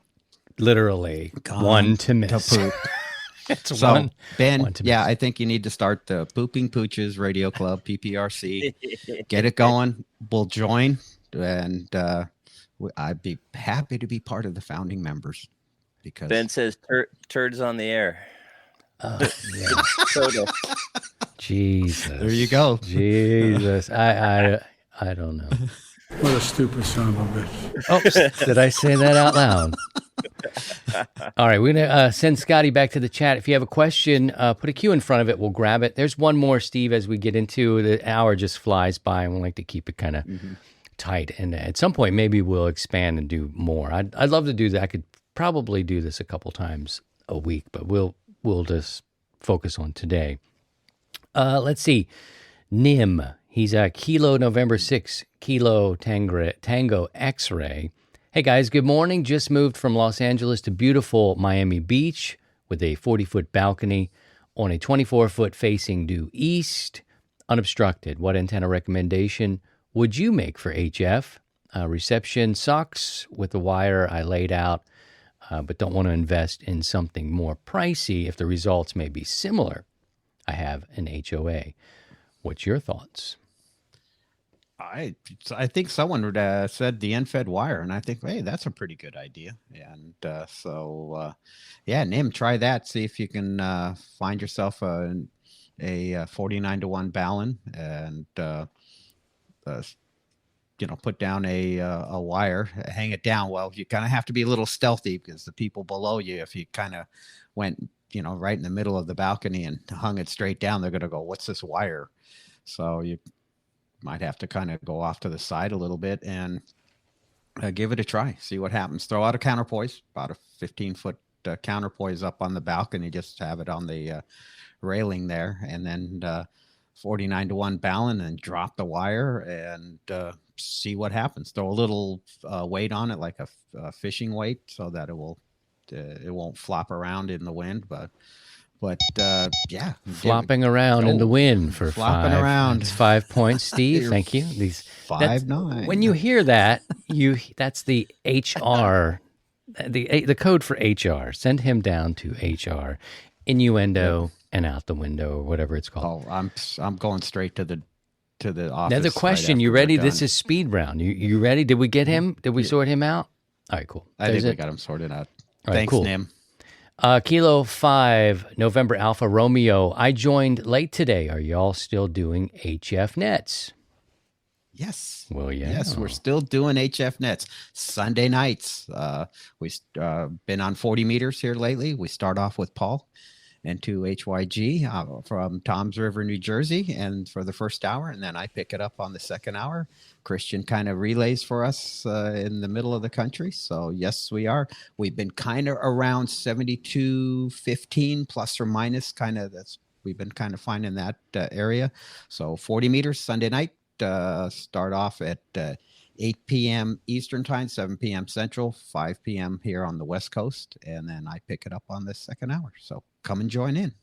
literally Gone one to miss. poop. It's So one. Ben, one to yeah, miss. I think you need to start the Pooping Pooches Radio Club, PPRC. Get it going. We'll join, and I'd be happy to be part of the founding members because Ben says turds on the air. Yeah. Total. Jesus. there you go. Jesus. I don't know. What a stupid son of a bitch. Oh, did I say that out loud? All right, we're going to send Scotty back to the chat. If you have a question, put a Q in front of it. We'll grab it. There's one more, Steve, as we get into the hour just flies by, and we like to keep it kind of tight. And at some point, maybe we'll expand and do more. I'd love to do that. I could probably do this a couple times a week, but we'll just focus on today. Let's see. Nim, he's a Kilo November 6, Kilo Tango X-Ray. Hey guys, good morning. Just moved from Los Angeles to beautiful Miami Beach with a 40-foot balcony on a 24-foot facing due east, unobstructed. What antenna recommendation would you make for HF? Reception sucks with the wire I laid out, but don't want to invest in something more pricey if the results may be similar. I have an HOA. What's your thoughts? I think someone would said the end-fed wire, and I think, hey, that's a pretty good idea. And yeah, Nim, try that. See if you can find yourself a 49-to-1 balun, and put down a wire, hang it down. Well, you kind of have to be a little stealthy because the people below you, if you kind of went, right in the middle of the balcony and hung it straight down, they're going to go, "What's this wire?" So you might have to kind of go off to the side a little bit and give it a try. See what happens. Throw out a counterpoise, about a 15-foot counterpoise up on the balcony. Just have it on the railing there, and then 49-to-1 balun, and drop the wire and see what happens. Throw a little weight on it, like a fishing weight, so that it won't flop around in the wind. But yeah, Flopping around in the wind for flopping five. around. It's 5 points, Steve. Thank you. That's 5'9". When you hear that, that's the HR, the code for HR. Send him down to HR, innuendo, and out the window, or whatever it's called. Oh, I'm going straight to the office. Another question. Right You after ready? we're This done. is speed round. You ready? Did we get him? Did we sort him out? All right, cool. I think we got him sorted out. All right, Thanks, cool. Nim. Kilo 5, November Alpha Romeo. I joined late today. Are y'all still doing HF nets? Yes. Well, yeah. Yes, we're still doing HF nets Sunday nights. We've been on 40 meters here lately. We start off with Paul and 2 HYG from Toms River, New Jersey, and for the first hour, and then I pick it up on the second hour. Christian kind of relays for us in the middle of the country. So yes, we are. We've been kind of around 72-15 plus or minus. We've been kind of finding that area. So 40 meters Sunday night, start off at 8 p.m. Eastern time, 7 p.m. Central, 5 p.m. here on the West Coast. And then I pick it up on the second hour. So come and join in.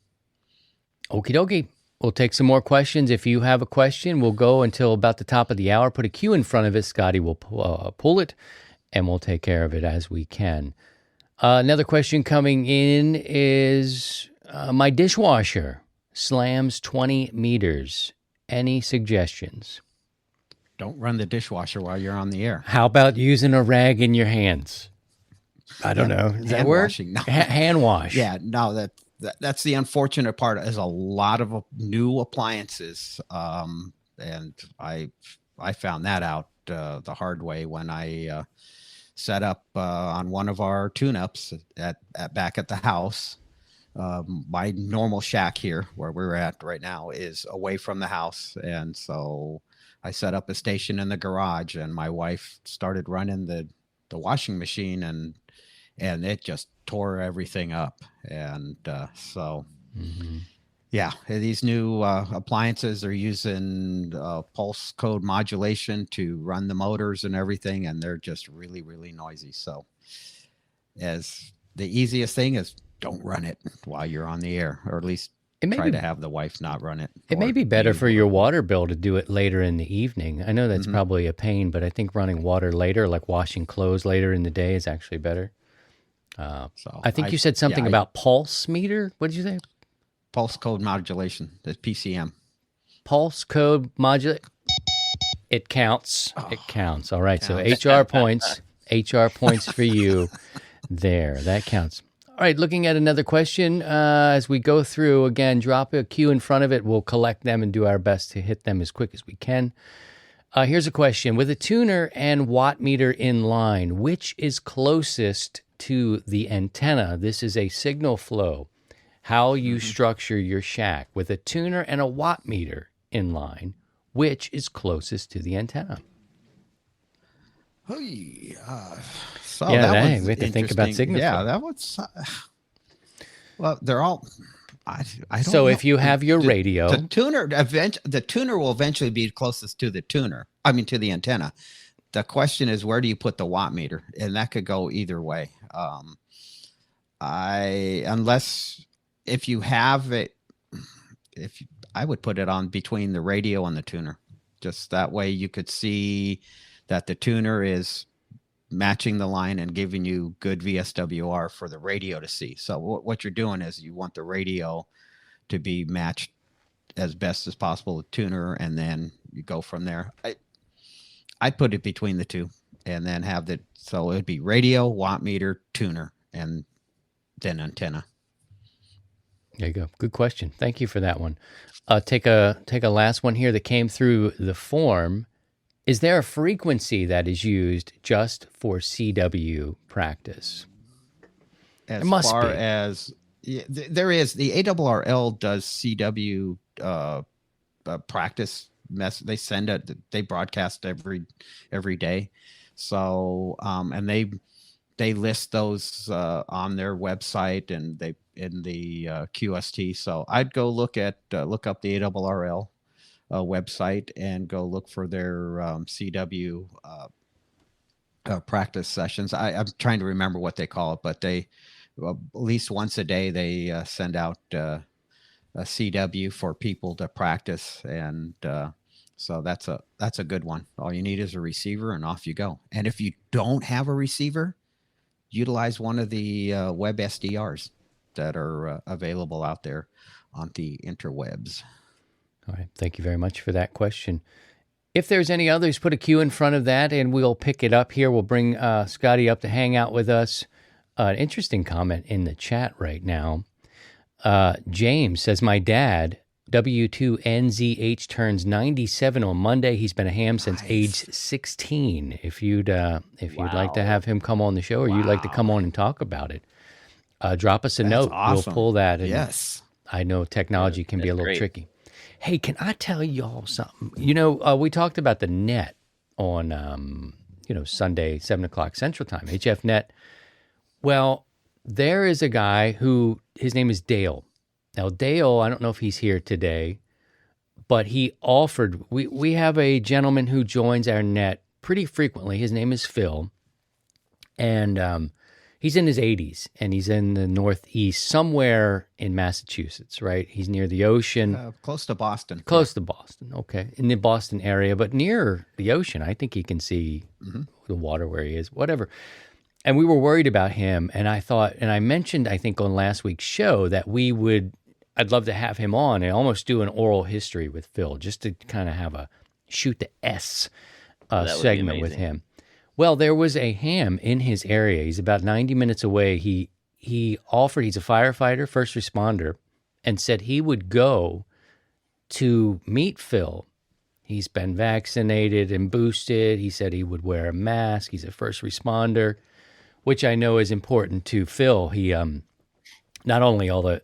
Okie dokie. We'll take some more questions. If you have a question, we'll go until about the top of the hour. Put a Q in front of it. Scotty will pull it, and we'll take care of it as we can. Another question coming in is, my dishwasher slams 20 meters. Any suggestions? Don't run the dishwasher while you're on the air. How about using a rag in your hands? I don't know. Is that word? Washing. No. Hand wash. Yeah, no, that's the unfortunate part. Is a lot of new appliances, and I found that out the hard way when I set up on one of our tune-ups back at the house. My normal shack here, where we're at right now, is away from the house, and so I set up a station in the garage, and my wife started running the washing machine, and it just tore everything up. And yeah, these new appliances are using pulse code modulation to run the motors and everything, and they're just really, really noisy. So as the easiest thing is, don't run it while you're on the air, or at least try to have the wife not run it. It may be better for your water bill to do it later in the evening. I know that's probably a pain, but I think running water later, like washing clothes later in the day, is actually better. So I think you said something about pulse meter. What did you say? Pulse code modulation, the PCM. Pulse code modulate. It counts. It counts. All right. So HR points. HR points for you there. That counts. All right, looking at another question as we go through. Again, drop a Q in front of it. We'll collect them and do our best to hit them as quick as we can. Here's a question. With a tuner and watt meter in line, which is closest to the antenna? This is a signal flow. How you structure your shack. With a tuner and a watt meter in line, which is closest to the antenna? So yeah, that we have to think about signal flow. Yeah, that was. Well, they're all. I don't so know. if you have your radio, the tuner will eventually be closest to the tuner. I mean, to the antenna. The question is, where do you put the watt meter? And that could go either way. Unless if you have it, I would put it on between the radio and the tuner. Just that way you could see that the tuner is matching the line and giving you good VSWR for the radio to see. So what you're doing is you want the radio to be matched as best as possible with tuner, and then you go from there. I'd put it between the two and then have so it'd be radio, watt meter, tuner, and then antenna. There you go. Good question. Thank you for that one. Take a last one here that came through the form. Is there a frequency that is used just for CW practice? As there must far be. As there is, the ARRL does CW practice. They send it. They broadcast every day. So and they list those on their website, and they in the QST. So I'd go look up the ARRL website and go look for their CW practice sessions. I'm trying to remember what they call it, but they at least once a day they send out a CW for people to practice, and so that's a good one. All you need is a receiver, and off you go. And if you don't have a receiver, utilize one of the web SDRs that are available out there on the interwebs. All right. Thank you very much for that question. If there's any others, put a Q in front of that, and we'll pick it up here. We'll bring Scotty up to hang out with us. An interesting comment in the chat right now. James says, my dad, W2NZH, turns 97 on Monday. He's been a ham since age 16. If you'd like to have him come on the show, or you'd like to come on and talk about it, drop us a note. Awesome. We'll pull that. And yes. I know technology can be a little great. tricky. Hey, can I tell y'all something? You know, we talked about the net on, Sunday, 7 o'clock Central Time, HFNet. Well, there is a guy who, his name is Dale. Now, Dale, I don't know if he's here today, but he offered. We have a gentleman who joins our net pretty frequently. His name is Phil, and he's in his 80s, and he's in the Northeast, somewhere in Massachusetts, right? He's near the ocean. Close to Boston. Close to Boston, okay. In the Boston area, but near the ocean. I think he can see the water where he is, whatever. And we were worried about him, and I thought, and I mentioned, I think, on last week's show that I'd love to have him on and almost do an oral history with Phil, just to kind of have a shoot the S segment with him. Well, there was a ham in his area. He's about 90 minutes away. He offered, he's a firefighter, first responder, and said he would go to meet Phil. He's been vaccinated and boosted. He said he would wear a mask. He's a first responder, which I know is important to Phil. He not only all the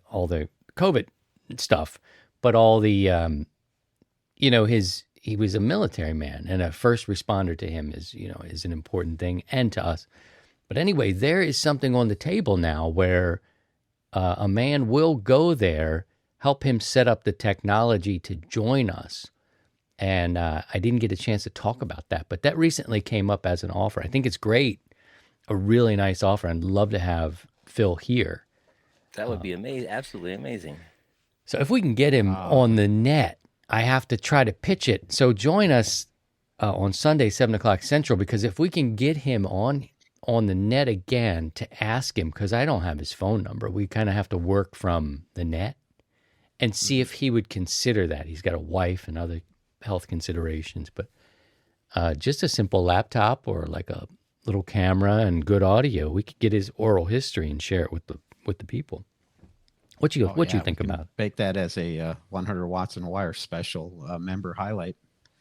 COVID stuff, but all the he was a military man, and a first responder to him is an important thing, and to us. But anyway, there is something on the table now where a man will go there, help him set up the technology to join us. And I didn't get a chance to talk about that, but that recently came up as an offer. I think it's great, a really nice offer. I'd love to have Phil here. That would be amazing, absolutely amazing. So if we can get him on the net, I have to try to pitch it. So join us on Sunday, 7 o'clock Central, because if we can get him on the net again to ask him, because I don't have his phone number, we kind of have to work from the net and see if he would consider that. He's got a wife and other health considerations, but just a simple laptop or like a little camera and good audio, we could get his oral history and share it with the people. What you think about it? Make that as a 100 watts and wire special member highlight.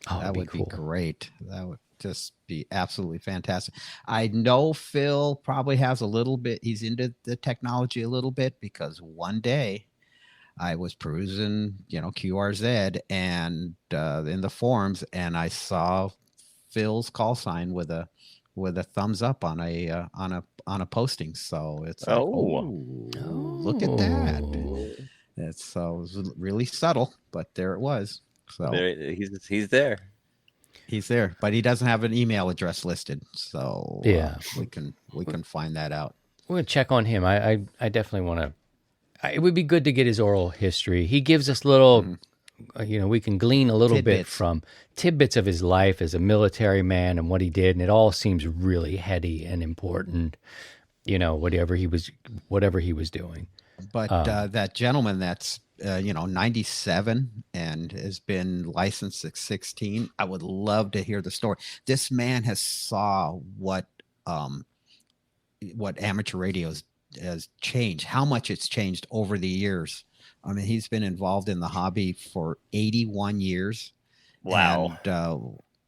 Oh, that would cool. be great. That would just be absolutely fantastic. I know Phil probably has a little bit. He's into the technology a little bit, because one day I was perusing, QRZ and in the forums, and I saw Phil's call sign with a thumbs up on a posting. So it's look at that. It's it was really subtle, but there it was. So he's there. He's there, but he doesn't have an email address listed. So yeah, we can find that out. We're gonna check on him. I definitely want to. It would be good to get his oral history. He gives us little, we can glean a little bit from tidbits of his life as a military man and what he did, and it all seems really heady and important. Whatever he was doing. But that gentleman that's 97 and has been licensed since 16, I would love to hear the story. This man has saw what amateur radio has changed, how much it's changed over the years. I mean, he's been involved in the hobby for 81 years. Wow.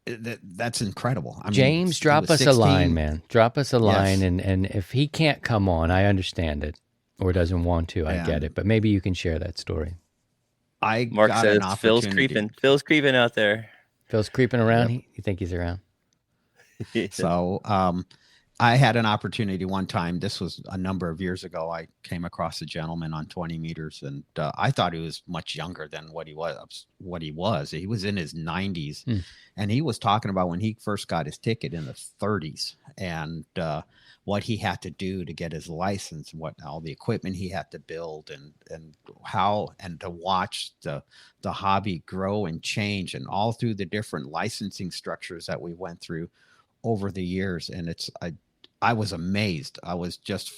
And that's incredible. I mean, James, drop us 16. a line, man. Drop us a line, Yes. and if he can't come on, I understand it, or doesn't want to, I get it. But maybe you can share that story. Mark says Phil's creeping. Phil's creeping out there. Phil's creeping around. Yep. You think he's around? So I had an opportunity one time. This was a number of years ago. I came across a gentleman on 20 meters, and I thought he was much younger than what he was. He was in his 90s, and he was talking about when he first got his ticket in the 30s, and what he had to do to get his license, and what all the equipment he had to build, and how, and to watch the hobby grow and change, and all through the different licensing structures that we went through over the years. And I was amazed. I was just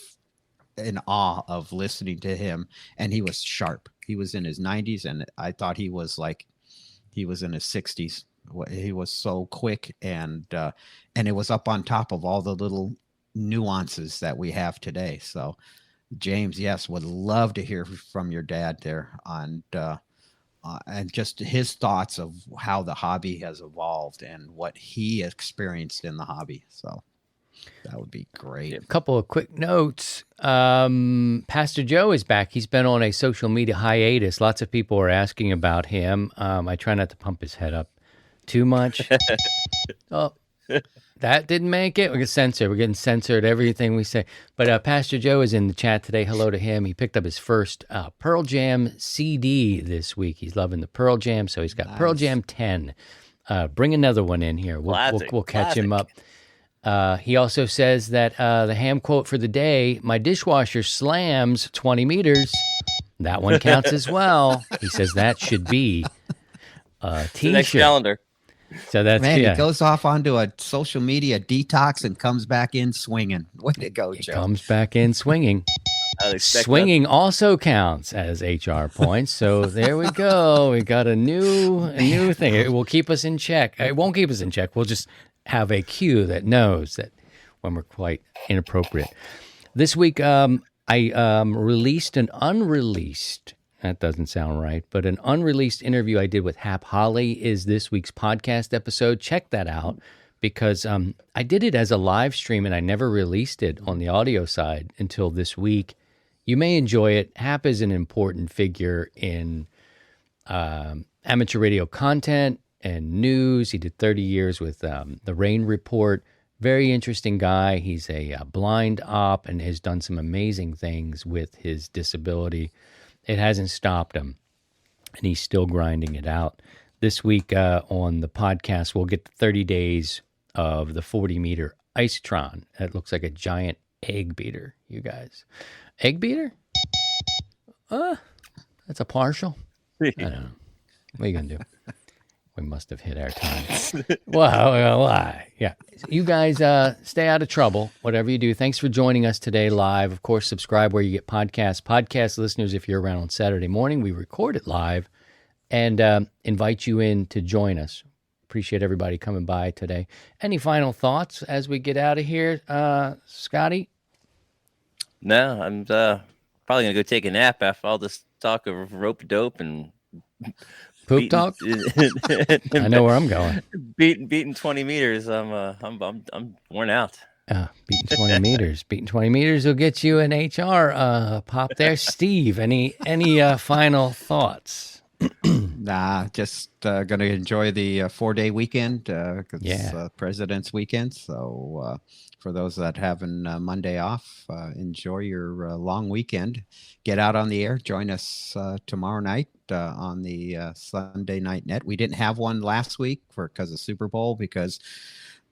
in awe of listening to him, and he was sharp. He was in his 90s, and I thought he was in his 60s. He was so quick, and it was up on top of all the little nuances that we have today. So James, yes, would love to hear from your dad there on and just his thoughts of how the hobby has evolved and what he experienced in the hobby. So that would be great. A couple of quick notes. Pastor Joe is back. He's been on a social media hiatus. Lots of people are asking about him. I try not to pump his head up too much. Oh, That didn't make it. We get censored. We're getting censored everything we say. But Pastor Joe is in the chat today. Hello to him. He picked up his first Pearl Jam CD this week. He's loving the Pearl Jam, so he's got Pearl Jam 10. Bring another one in here. We'll catch him up. He also says that the ham quote for the day, my dishwasher slams 20 meters. That one counts as well. He says that should be a T-shirt. Next calendar. So that's Man, he goes off onto a social media detox and comes back in swinging. Way to go, Joe. Comes back in swinging. Swinging also counts as HR points. So there we go. We got a new thing. It will keep us in check. It won't keep us in check. We'll just have a cue that knows that when we're quite inappropriate. This week, I released an unreleased. That doesn't sound right, but an unreleased interview I did with Hap Holly is this week's podcast episode. Check that out because I did it as a live stream and I never released it on the audio side until this week. You may enjoy it. Hap is an important figure in amateur radio content and news. He did 30 years with the Rain Report. Very interesting guy. He's a blind op and has done some amazing things with his disability. It hasn't stopped him, and he's still grinding it out. This week on the podcast, we'll get the 30 days of the 40-meter Icetron. That looks like a giant egg beater, you guys. Egg beater? That's a partial. I don't know. What are you going to do? We must have hit our time. Well, yeah. You guys stay out of trouble, whatever you do. Thanks for joining us today live. Of course, subscribe where you get podcasts. Podcast listeners, if you're around on Saturday morning, we record it live and invite you in to join us. Appreciate everybody coming by today. Any final thoughts as we get out of here, Scotty? No, I'm probably going to go take a nap after all this talk of rope-a-dope and... Poop talk? I know where I'm going. Beating 20 meters. I'm worn out. Beating 20 meters. Beating 20 meters will get you an HR pop there. Steve, any final thoughts? Nah, just going to enjoy the 4-day weekend because it's President's Weekend. So for those that having Monday off, enjoy your long weekend. Get out on the air. Join us tomorrow night on the Sunday Night Net. We didn't have one last week because of Super Bowl because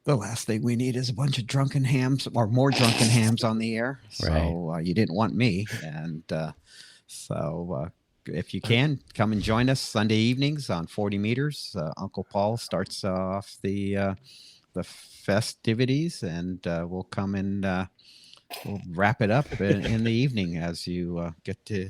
the last thing we need is a bunch of drunken hams or more drunken hams on the air. So you didn't want me. And so if you can, come and join us Sunday evenings on 40 meters. Uncle Paul starts off the festivities, and we'll come and we'll wrap it up in the evening as you get to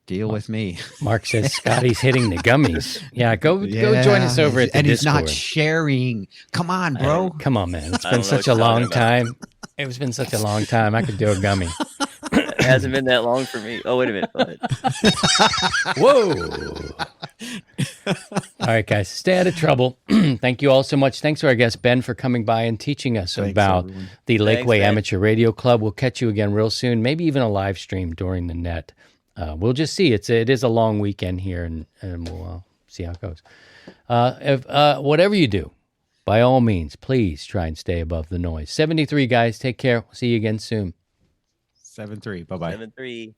deal with me. Mark says Scotty's hitting the gummies. Yeah, go join us over at the and Discord. he's not sharing. Come on, bro. Come on, man. It's been such a long time. It's been such a long time. I could do a gummy. It hasn't been that long for me. Oh, wait a minute. Whoa. All right, guys. Stay out of trouble. Thank you all so much. Thanks to our guest, Ben, for coming by and teaching us about everyone. the Lakeway Ben. Amateur Radio Club. We'll catch you again real soon, maybe even a live stream during the net. We'll just see. It is a long weekend here, and we'll see how it goes. Whatever you do, by all means, please try and stay above the noise. 73, guys. Take care. We'll see you again soon. 7-3. Bye-bye. 7-3.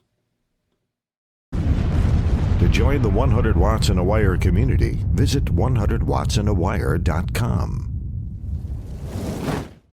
To join the 100 Watts in a Wire community, visit 100wattsindawire.com.